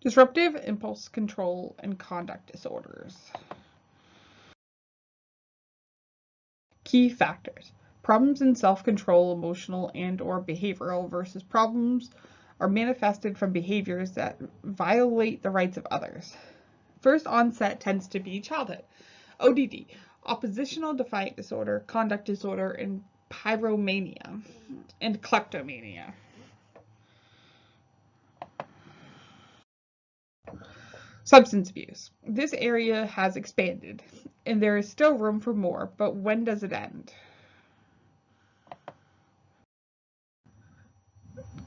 Disruptive impulse control and conduct disorders. Key factors. Problems in self-control, emotional and/or behavioral versus problems are manifested from behaviors that violate the rights of others. First onset tends to be childhood. ODD, oppositional defiant disorder, conduct disorder, and pyromania, and kleptomania. Substance abuse. This area has expanded, and there is still room for more, but when does it end?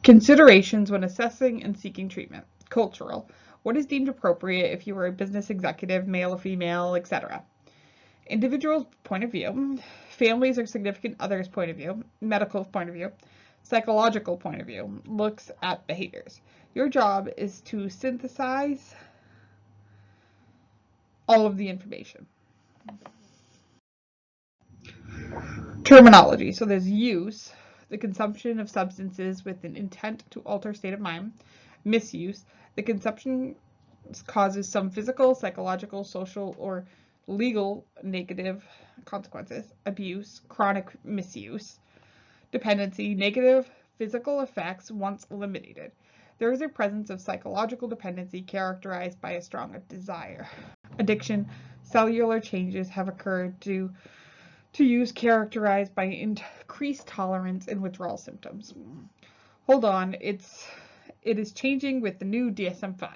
Considerations when assessing and seeking treatment. Cultural. What is deemed appropriate if you are a business executive, male or female, etc. Individual's point of view. Families or significant others' point of view. Medical point of view. Psychological point of view. Looks at behaviors. Your job is to synthesize all of the information. Terminology. So there's use, the consumption of substances with an intent to alter state of mind. Misuse, the consumption causes some physical, psychological, social, or legal negative consequences. Abuse, chronic misuse. Dependency, negative physical effects once eliminated. There is a presence of psychological dependency characterized by a strong desire. Addiction, cellular changes have occurred due to use characterized by increased tolerance and withdrawal symptoms. Hold on, it is changing with the new DSM-5.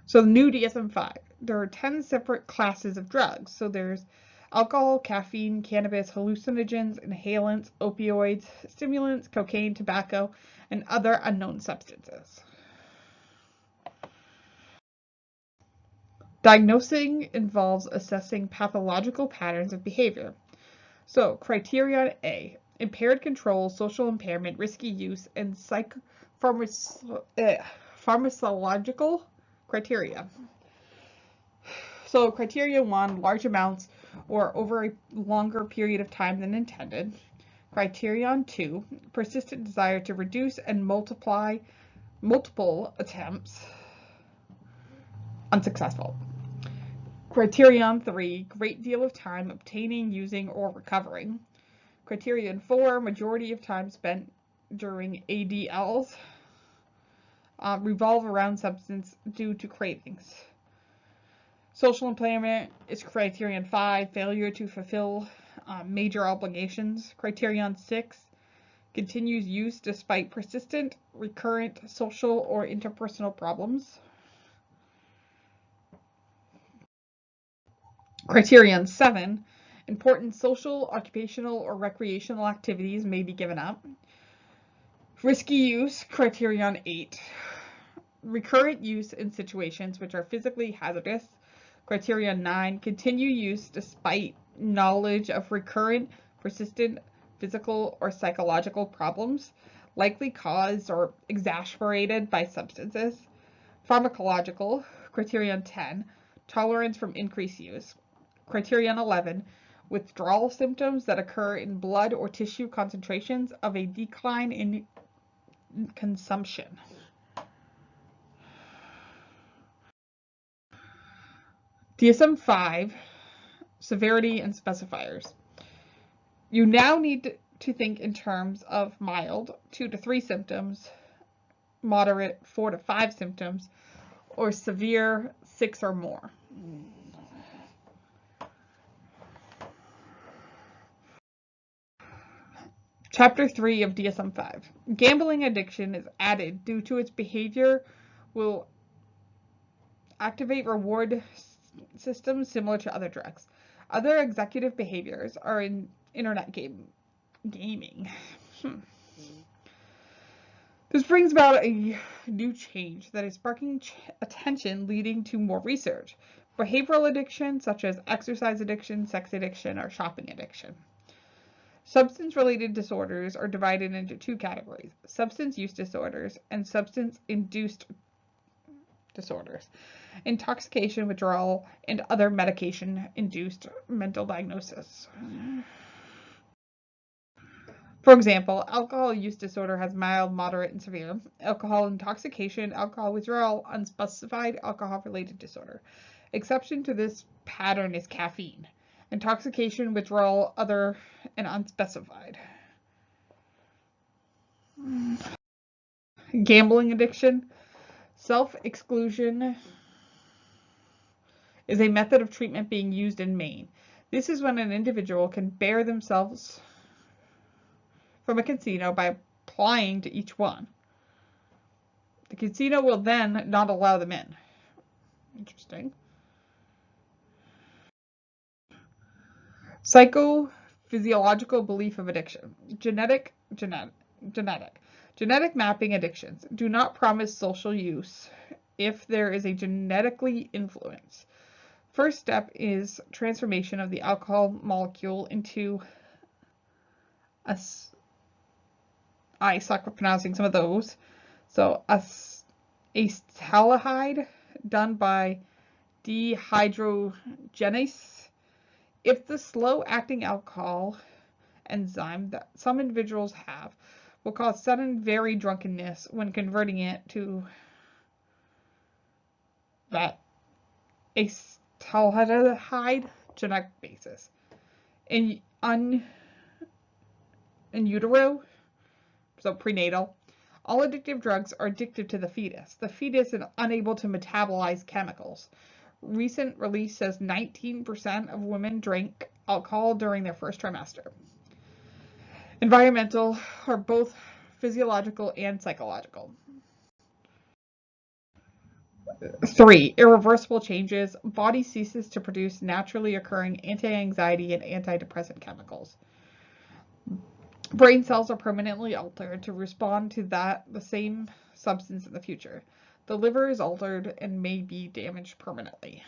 So the new DSM-5, there are 10 separate classes of drugs. So there's alcohol, caffeine, cannabis, hallucinogens, inhalants, opioids, stimulants, cocaine, tobacco, and other unknown substances. Diagnosing involves assessing pathological patterns of behavior. So, criterion A, impaired control, social impairment, risky use, and pharmacological criteria. So, criteria 1, large amounts or over a longer period of time than intended. Criterion 2, persistent desire to reduce and multiple attempts, unsuccessful. Criterion 3, great deal of time obtaining, using, or recovering. Criterion 4, majority of time spent during ADLs revolve around substance due to cravings. Social impairment is criterion 5, failure to fulfill major obligations. Criterion 6, continues use despite persistent, recurrent social or interpersonal problems. Criterion 7, important social, occupational, or recreational activities may be given up. Risky use, criterion 8, recurrent use in situations which are physically hazardous. Criterion 9, continue use despite knowledge of recurrent, persistent physical or psychological problems, likely caused or exacerbated by substances. Pharmacological, criterion 10, tolerance from increased use. Criterion 11, withdrawal symptoms that occur in blood or tissue concentrations of a decline in consumption. DSM-5, severity and specifiers. You now need to think in terms of mild, 2 to 3 symptoms, moderate, 4 to 5 symptoms, or severe, 6 or more. Chapter 3 of DSM-5. Gambling addiction is added due to its behavior will activate reward systems similar to other drugs. Other executive behaviors are in internet gaming. This brings about a new change that is sparking attention, leading to more research. Behavioral addiction, such as exercise addiction, sex addiction, or shopping addiction. Substance-related disorders are divided into 2 categories: substance use disorders and substance-induced disorders. Intoxication, withdrawal, and other medication-induced mental diagnosis. For example, alcohol use disorder has mild, moderate, and severe. Alcohol intoxication, alcohol withdrawal, unspecified alcohol-related disorder. Exception to this pattern is caffeine. Intoxication, withdrawal, other, and unspecified. Gambling addiction. Self-exclusion is a method of treatment being used in Maine. This is when an individual can bear themselves from a casino by applying to each one. The casino will then not allow them in. Interesting. Psychophysiological belief of addiction. Genetic mapping addictions do not promise social use if there is a genetically influence. First step is transformation of the alcohol molecule into I suck with pronouncing some of those. So acetaldehyde done by dehydrogenase. If the slow-acting alcohol enzyme that some individuals have will cause sudden, very drunkenness when converting it to that acetaldehyde genetic basis. In utero, so prenatal, all addictive drugs are addictive to the fetus. The fetus is unable to metabolize chemicals. Recent release says 19% of women drink alcohol during their first trimester. Environmental are both physiological and psychological. 3. Irreversible changes. Body ceases to produce naturally occurring anti-anxiety and antidepressant chemicals. Brain cells are permanently altered to respond to the same substance in the future. The liver is altered and may be damaged permanently.